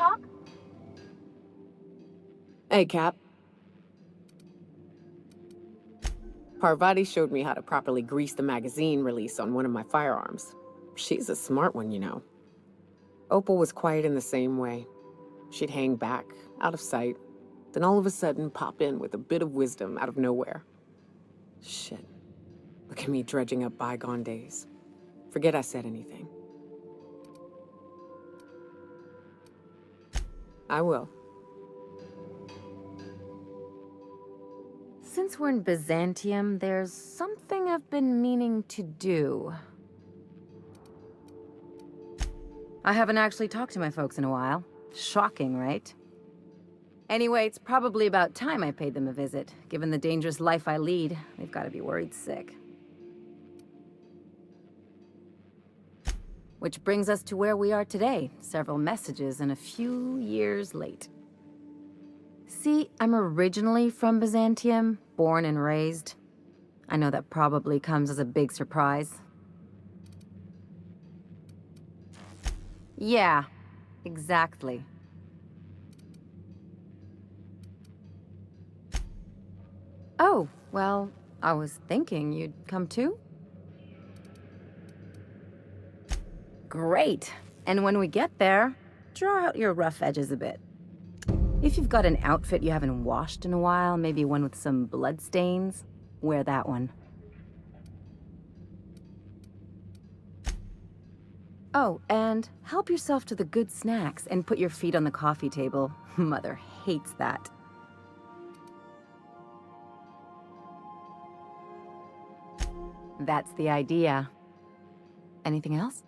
talk? Hey, Cap. Parvati showed me how to properly grease the magazine release on one of my firearms. She's a smart one, you know. Opal was quiet in the same way. She'd hang back, out of sight, then all of a sudden pop in with a bit of wisdom out of nowhere. Shit. Look at me dredging up bygone days. Forget I said anything. I will. Since we're in Byzantium, there's something I've been meaning to do. I haven't actually talked to my folks in a while. Shocking, right? Anyway, it's probably about time I paid them a visit. Given the dangerous life I lead, they've got to be worried sick. Which brings us to where we are today. Several messages and a few years late. See, I'm originally from Byzantium, born and raised. I know that probably comes as a big surprise. Yeah, exactly. Oh, well, I was thinking you'd come too? Great. And when we get there, draw out your rough edges a bit. If you've got an outfit you haven't washed in a while, maybe one with some blood stains, wear that one. Oh, and help yourself to the good snacks and put your feet on the coffee table. Mother hates that. That's the idea. Anything else?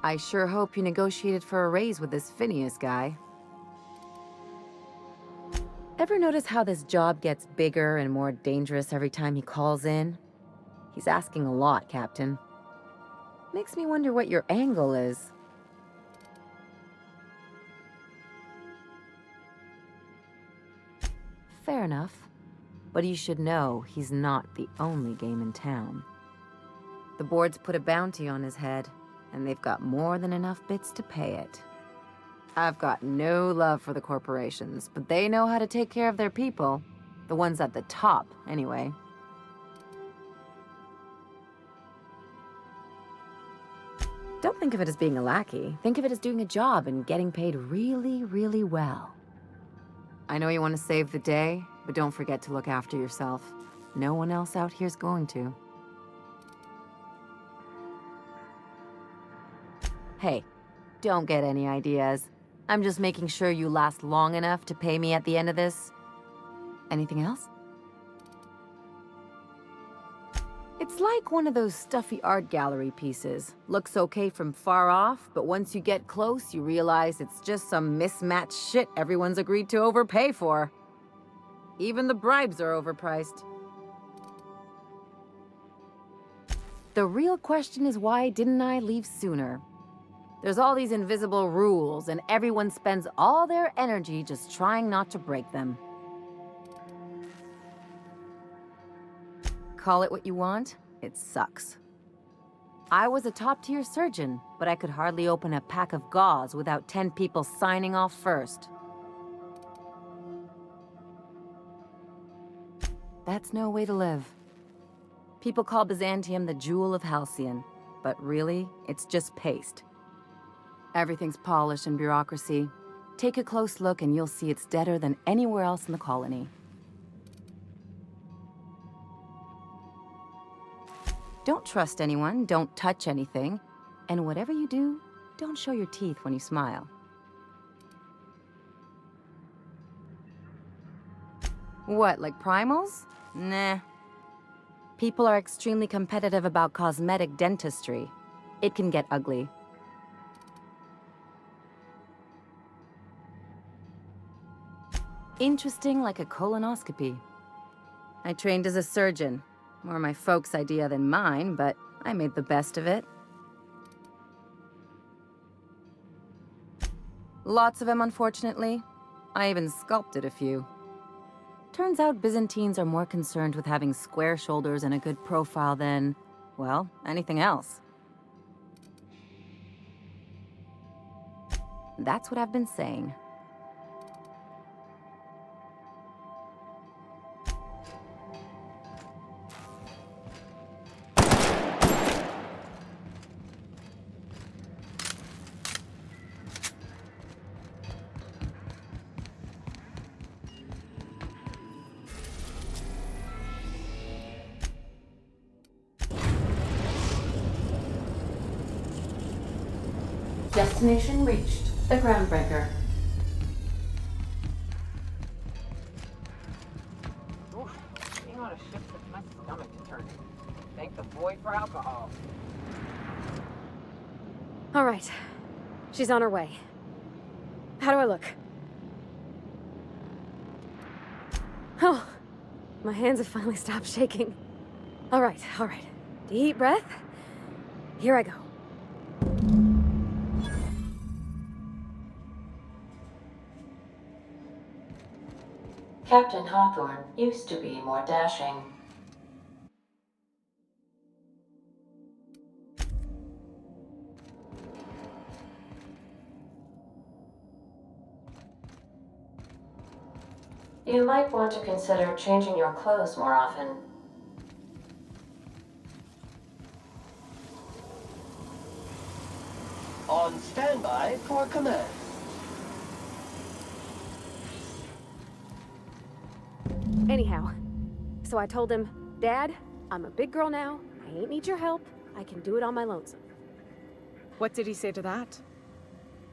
I sure hope you negotiated for a raise with this Phineas guy. Ever notice how this job gets bigger and more dangerous every time he calls in? He's asking a lot, Captain. Makes me wonder what your angle is. Fair enough. But you should know he's not the only game in town. The board's put a bounty on his head, and they've got more than enough bits to pay it. I've got no love for the corporations, but they know how to take care of their people. The ones at the top, anyway. Don't think of it as being a lackey. Think of it as doing a job and getting paid really, really well. I know you want to save the day, but don't forget to look after yourself. No one else out here's going to. Hey, don't get any ideas. I'm just making sure you last long enough to pay me at the end of this. Anything else? It's like one of those stuffy art gallery pieces. Looks okay from far off, but once you get close, you realize it's just some mismatched shit everyone's agreed to overpay for. Even the bribes are overpriced. The real question is, why didn't I leave sooner? There's all these invisible rules, and everyone spends all their energy just trying not to break them. Call it what you want, it sucks. I was a top-tier surgeon, but I could hardly open a pack of gauze without 10 people signing off first. That's no way to live. People call Byzantium the jewel of Halcyon, but really, it's just paste. Everything's polish and bureaucracy. Take a close look and you'll see it's deader than anywhere else in the colony. Don't trust anyone, don't touch anything, and whatever you do, don't show your teeth when you smile. What, like primals? Nah. People are extremely competitive about cosmetic dentistry. It can get ugly. Interesting like a colonoscopy. I trained as a surgeon. More my folks' idea than mine, but I made the best of it. Lots of them, unfortunately. I even sculpted a few. Turns out Byzantines are more concerned with having square shoulders and a good profile than, well, anything else. That's what I've been saying. Destination reached. The Groundbreaker. Oof, being on a ship sets my stomach to turning. Thank the void for alcohol. All right. She's on her way. How do I look? Oh, my hands have finally stopped shaking. All right, all right. Deep breath. Here I go. Captain Hawthorne used to be more dashing. You might want to consider changing your clothes more often. On standby for command. Anyhow, so I told him, Dad, I'm a big girl now. I ain't need your help. I can do it on my lonesome. What did he say to that?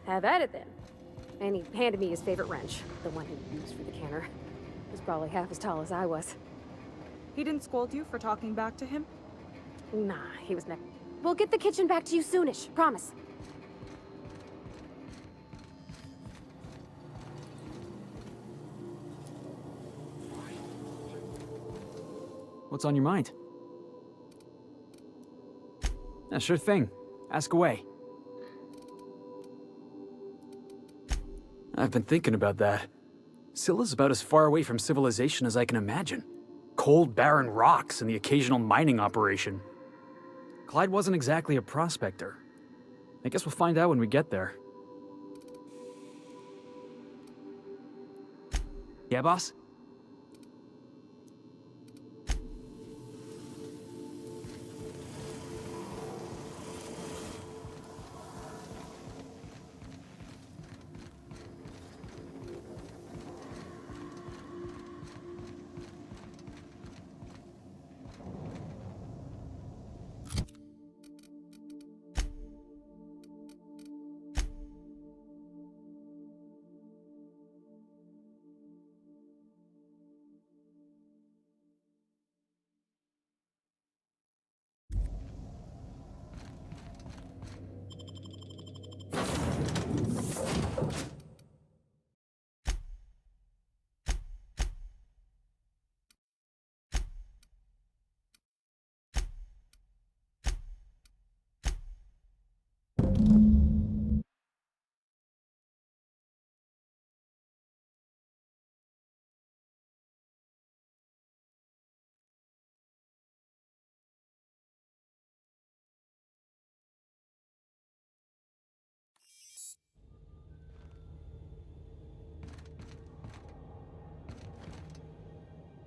Have at it then. And he handed me his favorite wrench, the one he used for the canner. It was probably half as tall as I was. He didn't scold you for talking back to him? Nah, he was never. We'll get the kitchen back to you soonish, promise. What's on your mind? Yeah, sure thing. Ask away. I've been thinking about that. Scylla's about as far away from civilization as I can imagine. Cold, barren rocks and the occasional mining operation. Clyde wasn't exactly a prospector. I guess we'll find out when we get there. Yeah, boss?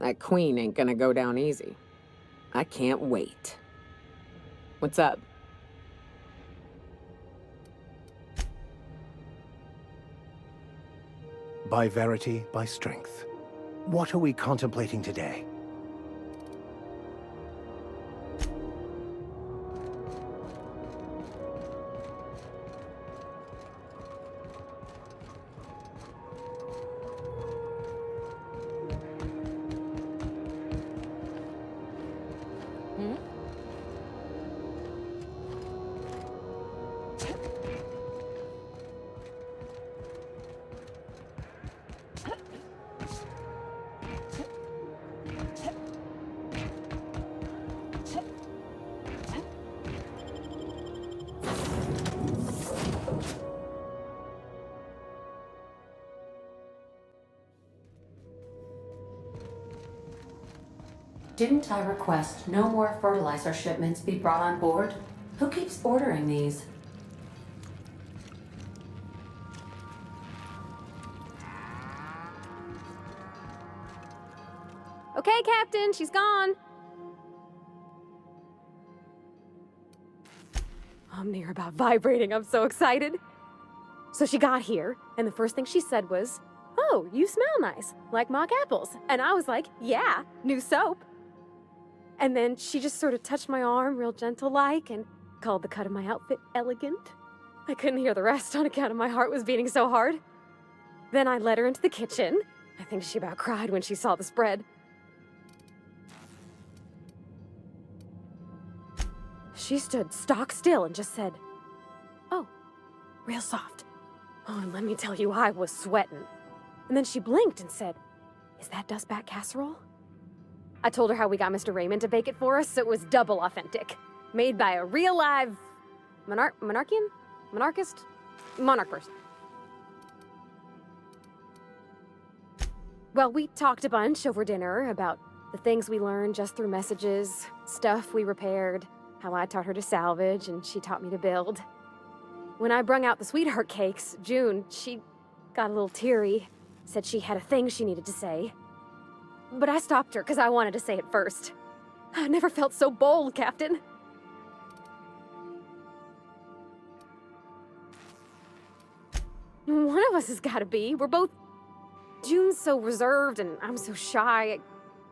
That queen ain't gonna go down easy. I can't wait. What's up? By verity, by strength. What are we contemplating today? Didn't I request no more fertilizer shipments be brought on board? Who keeps ordering these? Okay, Captain, she's gone. I'm near about vibrating. I'm so excited. So she got here, and the first thing she said was, "Oh, you smell nice, like mock apples." And I was like, "Yeah, new soap." And then she just sort of touched my arm real gentle-like and called the cut of my outfit elegant. I couldn't hear the rest on account of my heart was beating so hard. Then I led her into the kitchen. I think she about cried when she saw the spread. She stood stock still and just said, "Oh, real soft." Oh, and let me tell you, I was sweating. And then she blinked and said, "Is that dustback casserole?" I told her how we got Mr. Raymond to bake it for us, so it was double authentic. Made by a real live monarch person. Well, we talked a bunch over dinner about the things we learned just through messages, stuff we repaired, how I taught her to salvage and she taught me to build. When I brung out the sweetheart cakes, June, she got a little teary, said she had a thing she needed to say. But I stopped her because I wanted to say it first. I never felt so bold, Captain. One of us has got to be. We're both... June's so reserved and I'm so shy.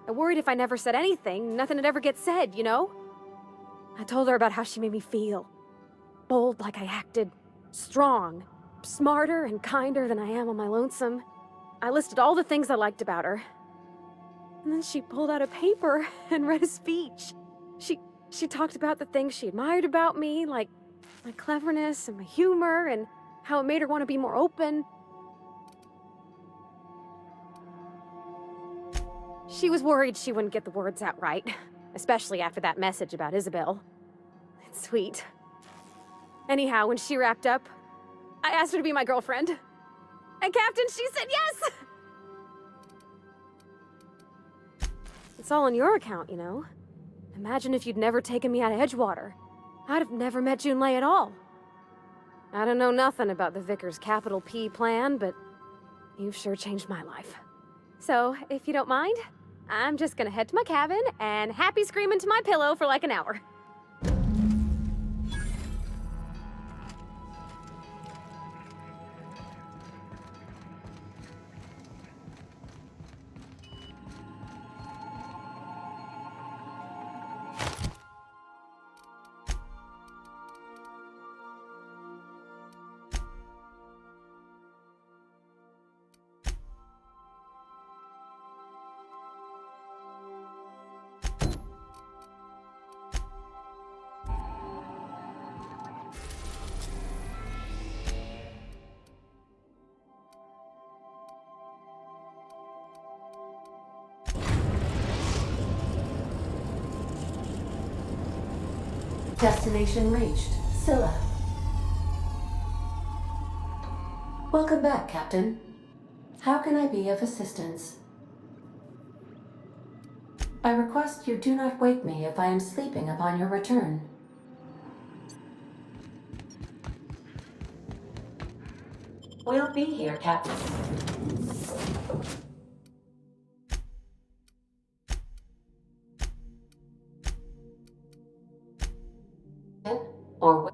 I worried if I never said anything, nothing would ever get said, you know? I told her about how she made me feel. Bold like I acted. Strong. Smarter and kinder than I am on my lonesome. I listed all the things I liked about her. And then she pulled out a paper and read a speech. She talked about the things she admired about me, like my cleverness and my humor, and how it made her want to be more open. She was worried she wouldn't get the words out right, especially after that message about Isabel. It's sweet. Anyhow, when she wrapped up, I asked her to be my girlfriend. And Captain, she said yes! It's all on your account, you know? Imagine if you'd never taken me out of Edgewater. I'd have never met Junlei at all. I don't know nothing about the Vicar's capital P plan, but you've sure changed my life. So, if you don't mind, I'm just gonna head to my cabin and happy scream into my pillow for like an hour. Destination reached. Scylla. Welcome back, Captain. How can I be of assistance? I request you do not wake me if I am sleeping upon your return. We'll be here, Captain. Or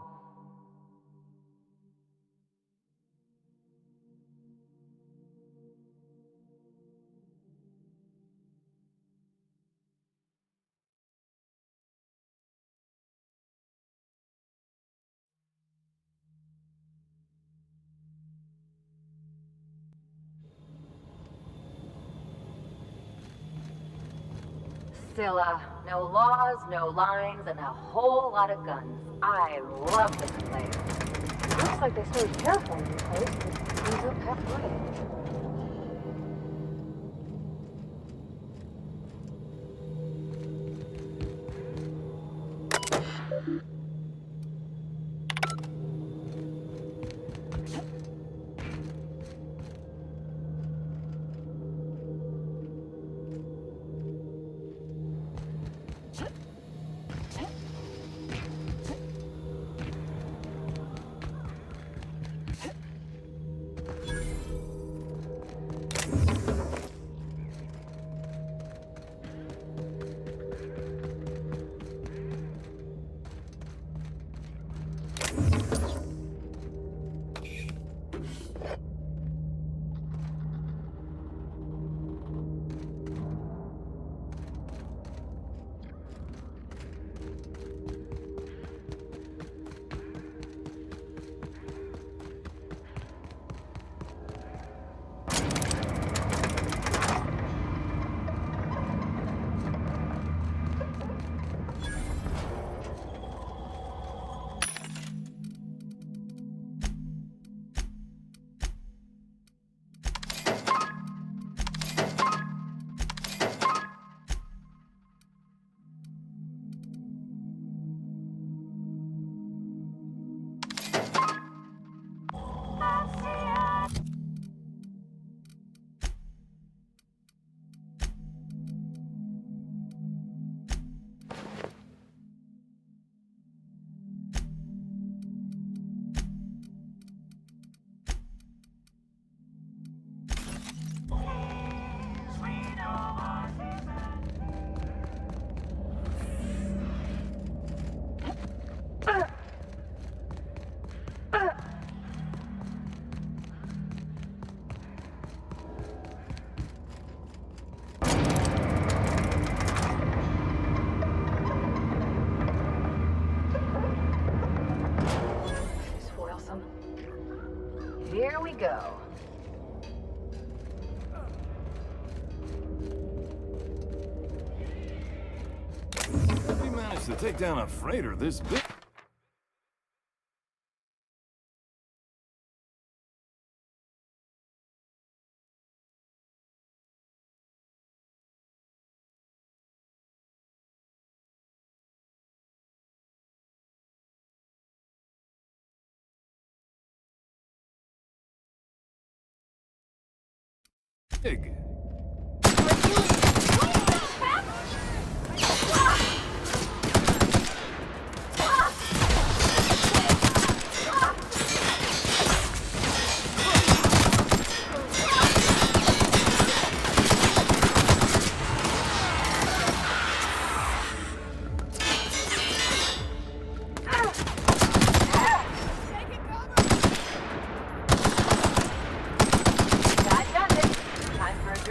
Scylla. No laws, no lines, and a whole lot of guns. I love this place. Looks like they stowed terraforming in place, but ends up halfway. go. We managed to take down a freighter this big. Big. That does it. Time for a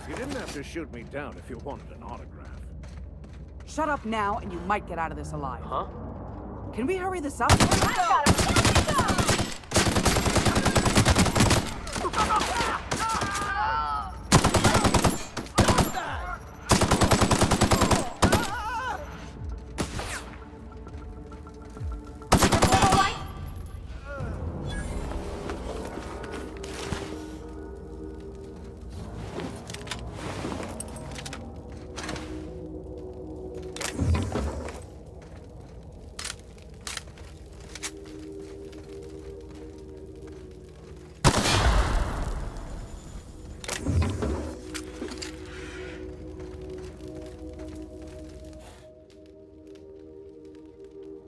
You didn't have to shoot me down if you wanted an autograph. Shut up now, and you might get out of this alive. Huh? Can we hurry this up?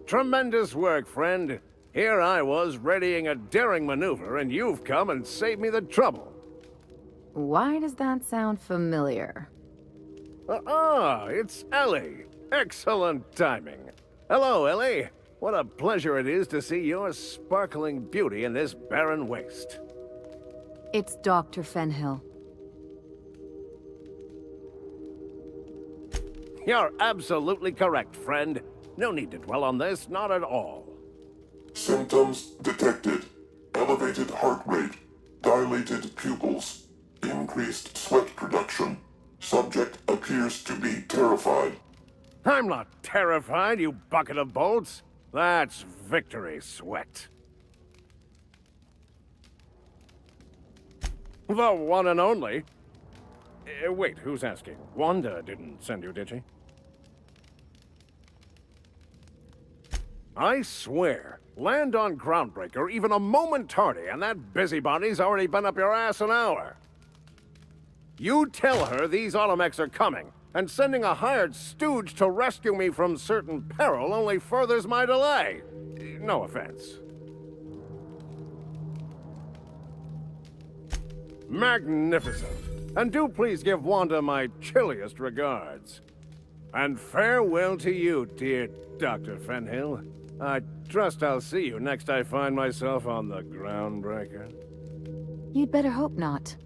Tremendous work, friend. Here I was readying a daring maneuver, and you've come and saved me the trouble. Why does that sound familiar? It's Ellie. Excellent timing. Hello, Ellie. What a pleasure it is to see your sparkling beauty in this barren waste. It's Dr. Fenhill. You're absolutely correct, friend. No need to dwell on this, not at all. Symptoms detected. Elevated heart rate, dilated pupils, increased sweat production. Subject appears to be terrified. I'm not terrified, you bucket of bolts. That's victory sweat. The one and only. Wait, who's asking? Wanda didn't send you, did she? I swear, land on Groundbreaker even a moment tardy, and that busybody's already been up your ass an hour. You tell her these automechs are coming, and sending a hired stooge to rescue me from certain peril only furthers my delay. No offense. Magnificent. And do please give Wanda my chilliest regards. And farewell to you, dear Dr. Fenhill. I trust I'll see you next I find myself on the Groundbreaker. You'd better hope not.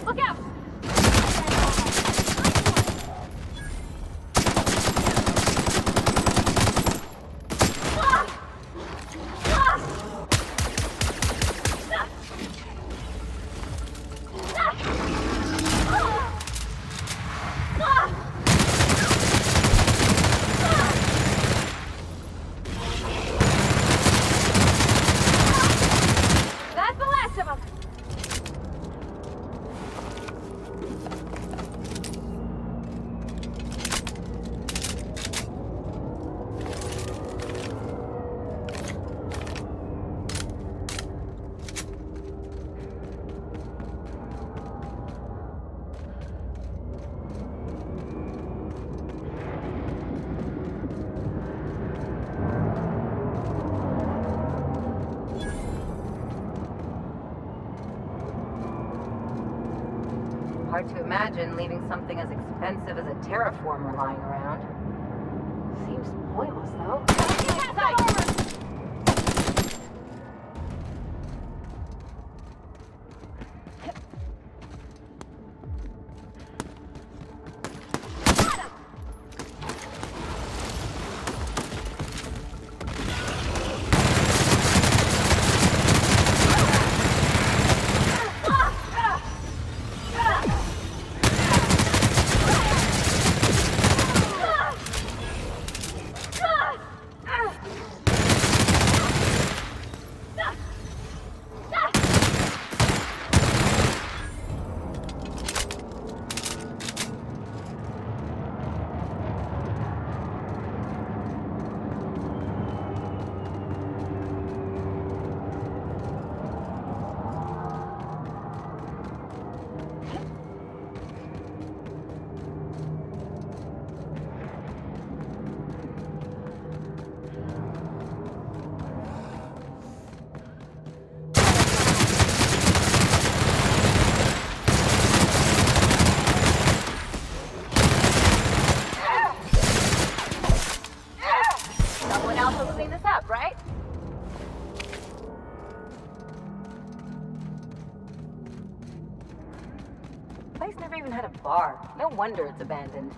Look out! Hard to imagine leaving something as expensive as a terraformer lying around. Seems pointless, though. Place never even had a bar. No wonder it's abandoned.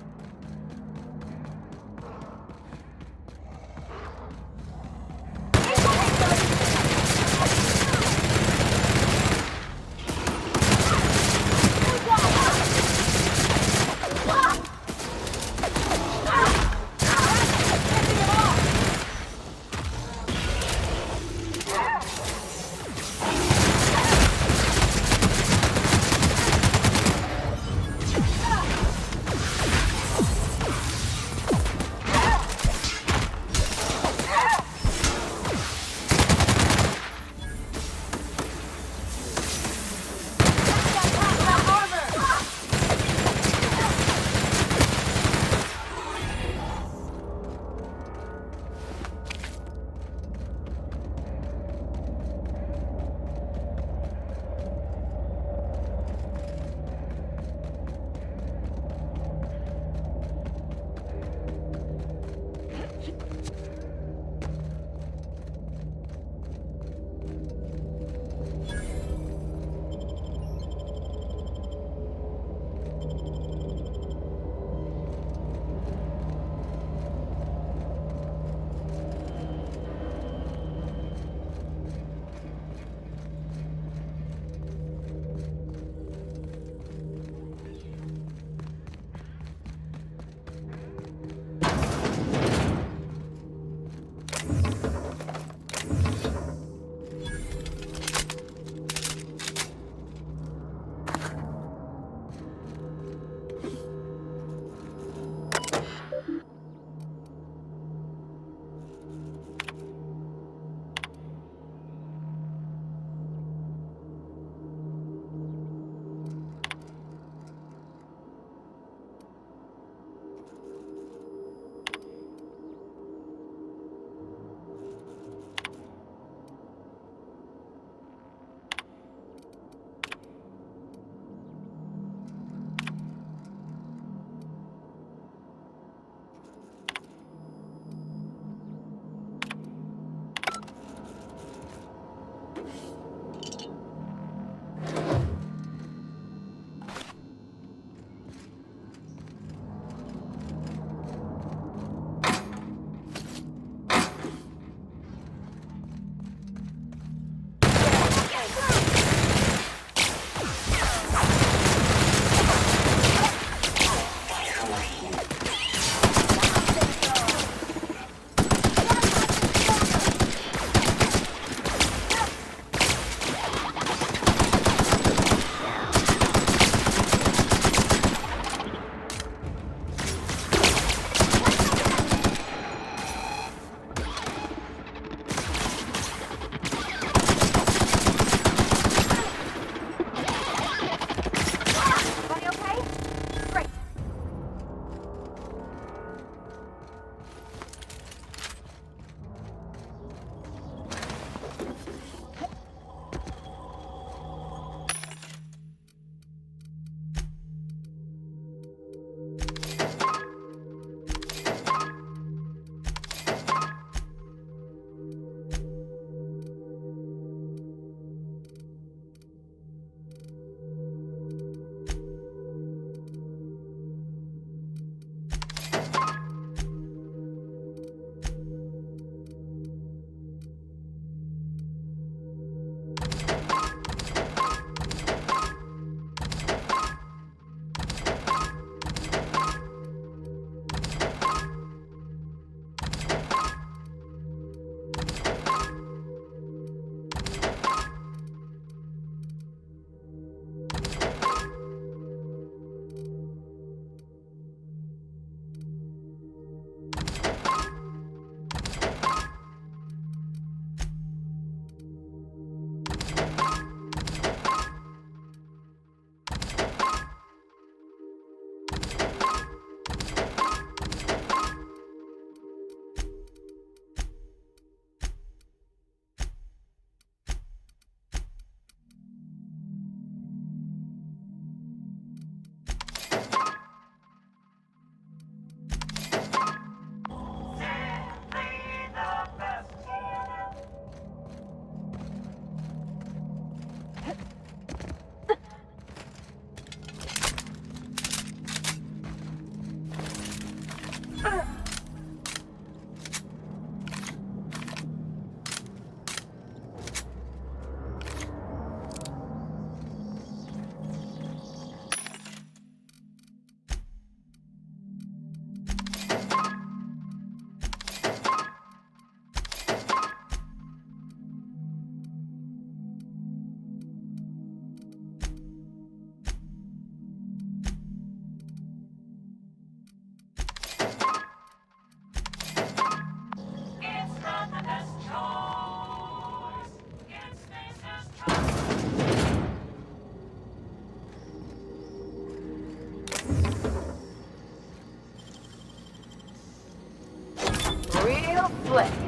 Slick.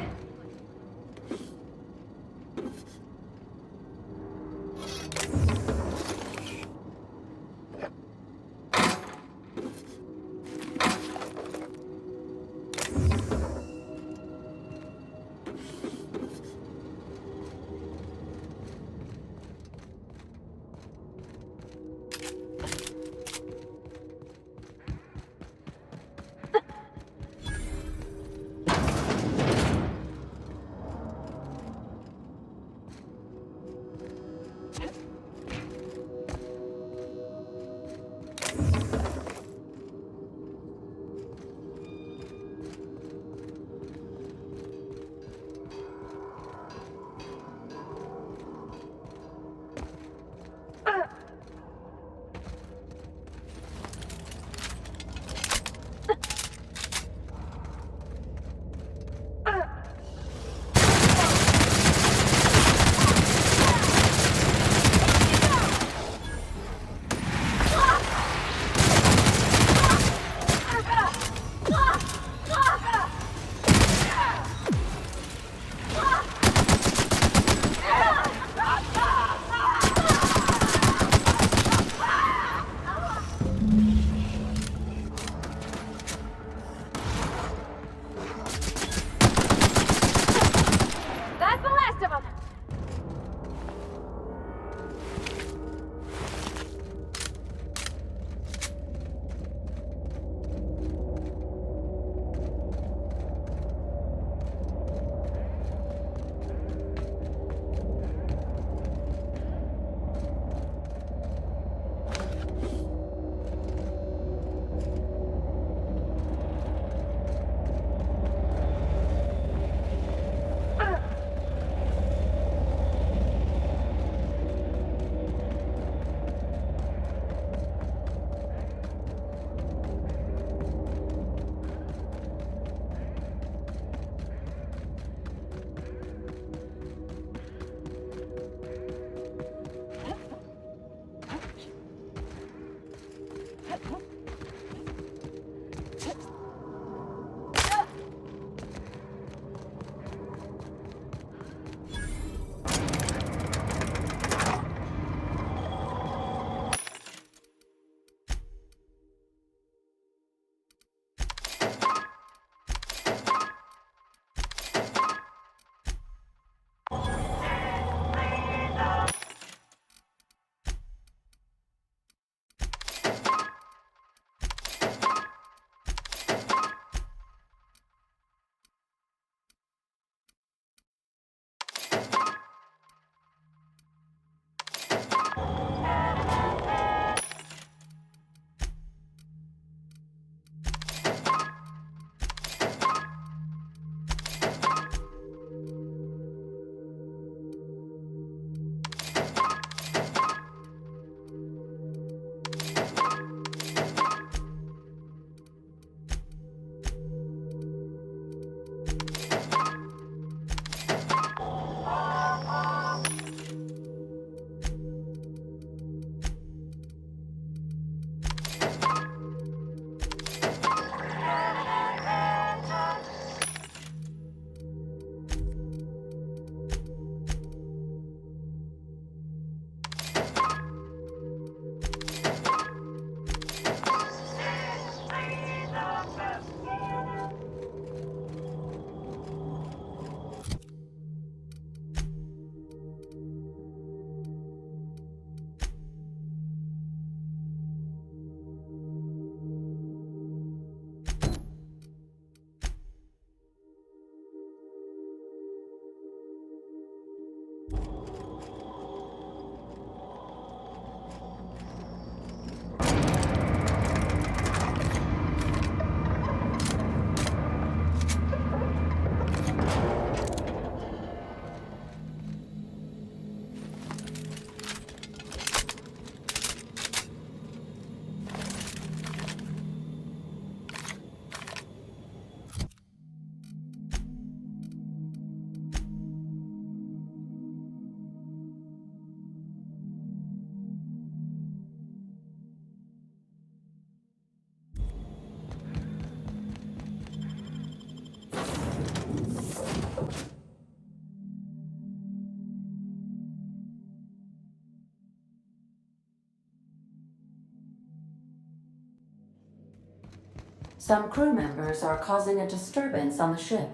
Some crew members are causing a disturbance on the ship.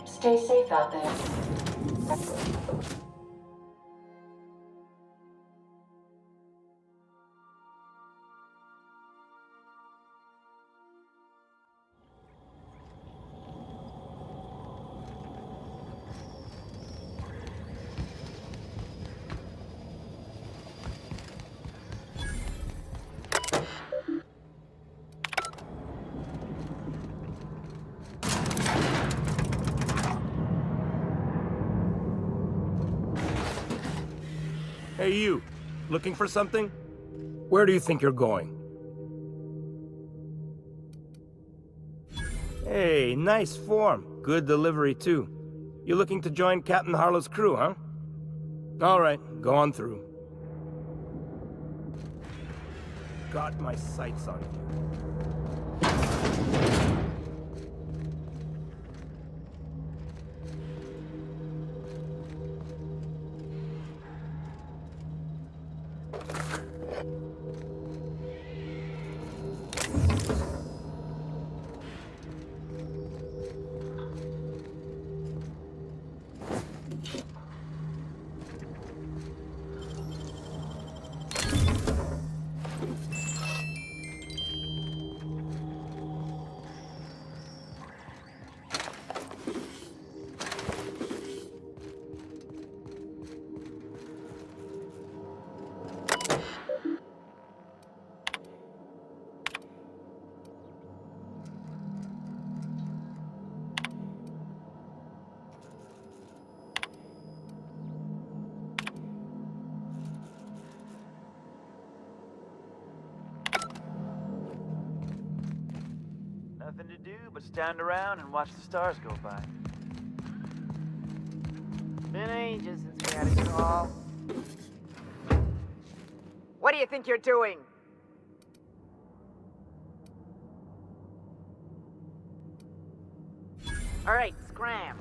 Stay safe out there. Hey, you. Looking for something? Where do you think you're going? Hey, nice form. Good delivery, too. You looking to join Captain Harlow's crew, huh? All right, go on through. Got my sights on you. Nothing to do but stand around and watch the stars go by. Been ages since we had a good haul. What do you think you're doing? All right, scram.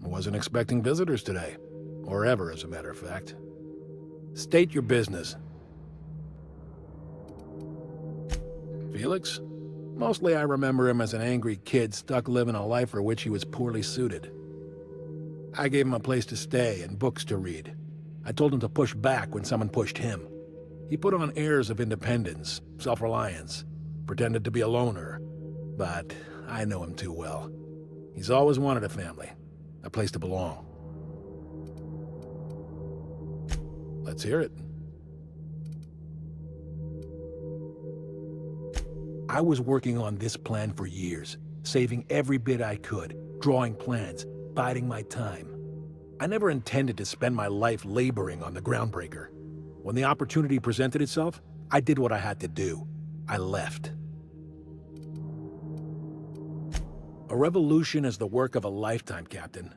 Wasn't expecting visitors today. Or ever, as a matter of fact. State your business. Felix? Mostly I remember him as an angry kid stuck living a life for which he was poorly suited. I gave him a place to stay and books to read. I told him to push back when someone pushed him. He put on airs of independence, self-reliance, pretended to be a loner. But I know him too well. He's always wanted a family. A place to belong. Let's hear it. I was working on this plan for years, saving every bit I could, drawing plans, biding my time. I never intended to spend my life laboring on the Groundbreaker. When the opportunity presented itself, I did what I had to do. I left. A revolution is the work of a lifetime, Captain.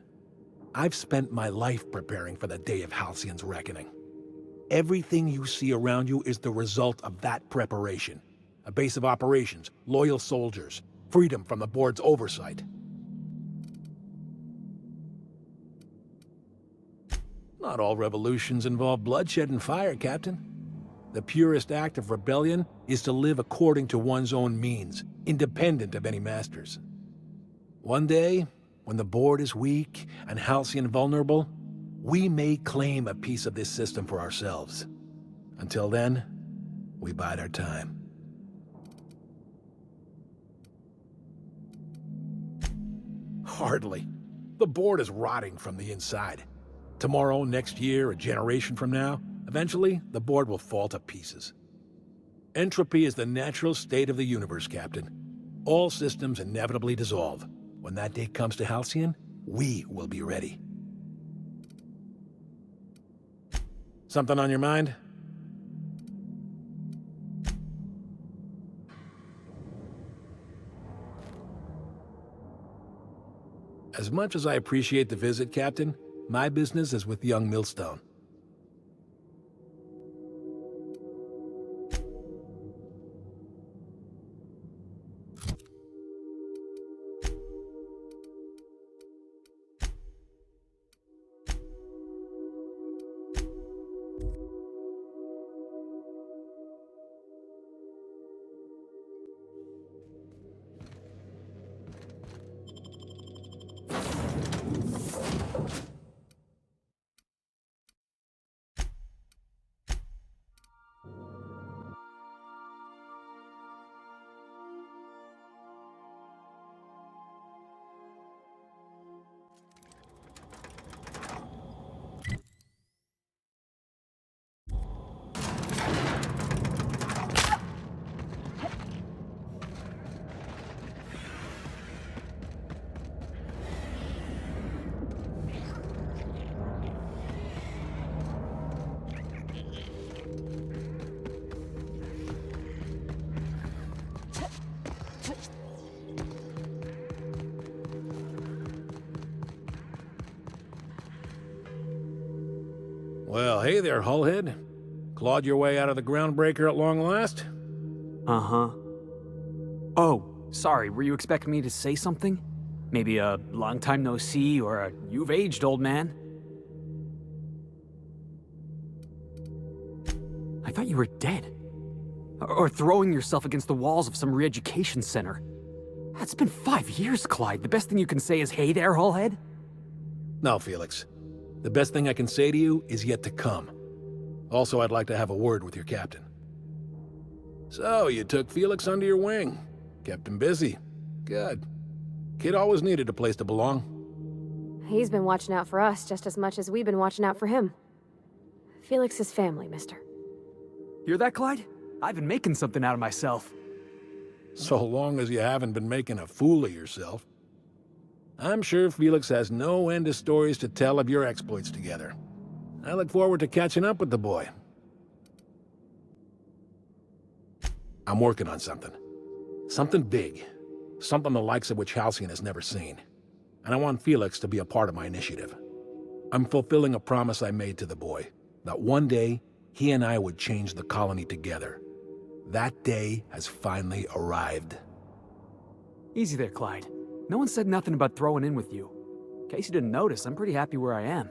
I've spent my life preparing for the day of Halcyon's reckoning. Everything you see around you is the result of that preparation. A base of operations, loyal soldiers, freedom from the board's oversight. Not all revolutions involve bloodshed and fire, Captain. The purest act of rebellion is to live according to one's own means, independent of any masters. One day, when the board is weak and Halcyon vulnerable, we may claim a piece of this system for ourselves. Until then, we bide our time. Hardly. The board is rotting from the inside. Tomorrow, next year, a generation from now, eventually, the board will fall to pieces. Entropy is the natural state of the universe, Captain. All systems inevitably dissolve. When that day comes to Halcyon, we will be ready. Something on your mind? As much as I appreciate the visit, Captain, my business is with young Millstone. Well, hey there, Hullhead. Clawed your way out of the groundbreaker at long last? Uh-huh. Oh, sorry, were you expecting me to say something? Maybe a long time no see, or a you've aged, old man? I thought you were dead. Or throwing yourself against the walls of some re-education center. It's been 5 years, Clyde. The best thing you can say is, hey there, Hullhead? No, Felix. The best thing I can say to you is yet to come. Also, I'd like to have a word with your captain. So, you took Felix under your wing. Kept him busy. Good. Kid always needed a place to belong. He's been watching out for us just as much as we've been watching out for him. Felix is family, mister. Hear that, Clyde? I've been making something out of myself. So long as you haven't been making a fool of yourself. I'm sure Felix has no end of stories to tell of your exploits together. I look forward to catching up with the boy. I'm working on something. Something big. Something the likes of which Halcyon has never seen. And I want Felix to be a part of my initiative. I'm fulfilling a promise I made to the boy, that one day, he and I would change the colony together. That day has finally arrived. Easy there, Clyde. No one said nothing about throwing in with you. In case you didn't notice, I'm pretty happy where I am.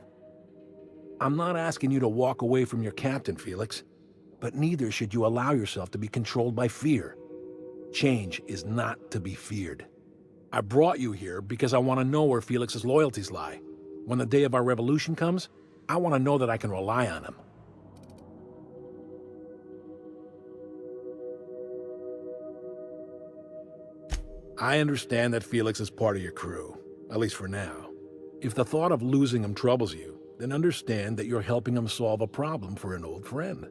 I'm not asking you to walk away from your captain, Felix. But neither should you allow yourself to be controlled by fear. Change is not to be feared. I brought you here because I want to know where Felix's loyalties lie. When the day of our revolution comes, I want to know that I can rely on him. I understand that Felix is part of your crew, at least for now. If the thought of losing him troubles you, then understand that you're helping him solve a problem for an old friend.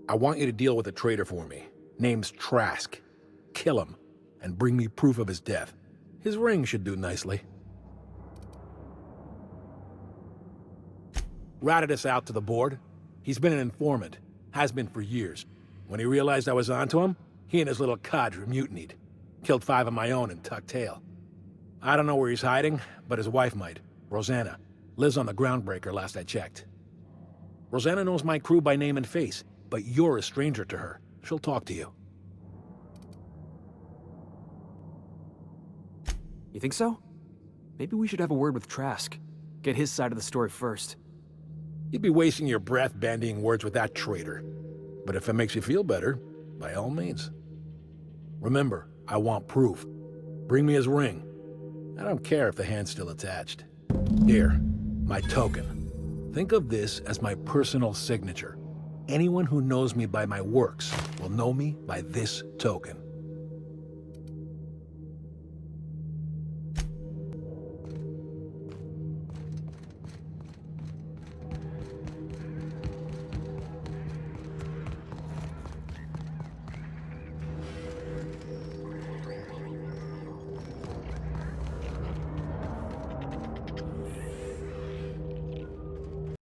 I want you to deal with a traitor for me. Name's Trask. Kill him, and bring me proof of his death. His ring should do nicely. Ratted us out to the board. He's been an informant. Has been for years. When he realized I was onto him, he and his little cadre mutinied. Killed 5 of my own and tucked tail. I don't know where he's hiding, but his wife might. Rosanna. Lives on the groundbreaker last I checked. Rosanna knows my crew by name and face, but you're a stranger to her. She'll talk to you. You think so? Maybe we should have a word with Trask. Get his side of the story first. You'd be wasting your breath bandying words with that traitor. But if it makes you feel better, by all means. Remember, I want proof. Bring me his ring. I don't care if the hand's still attached. Here, my token. Think of this as my personal signature. Anyone who knows me by my works will know me by this token.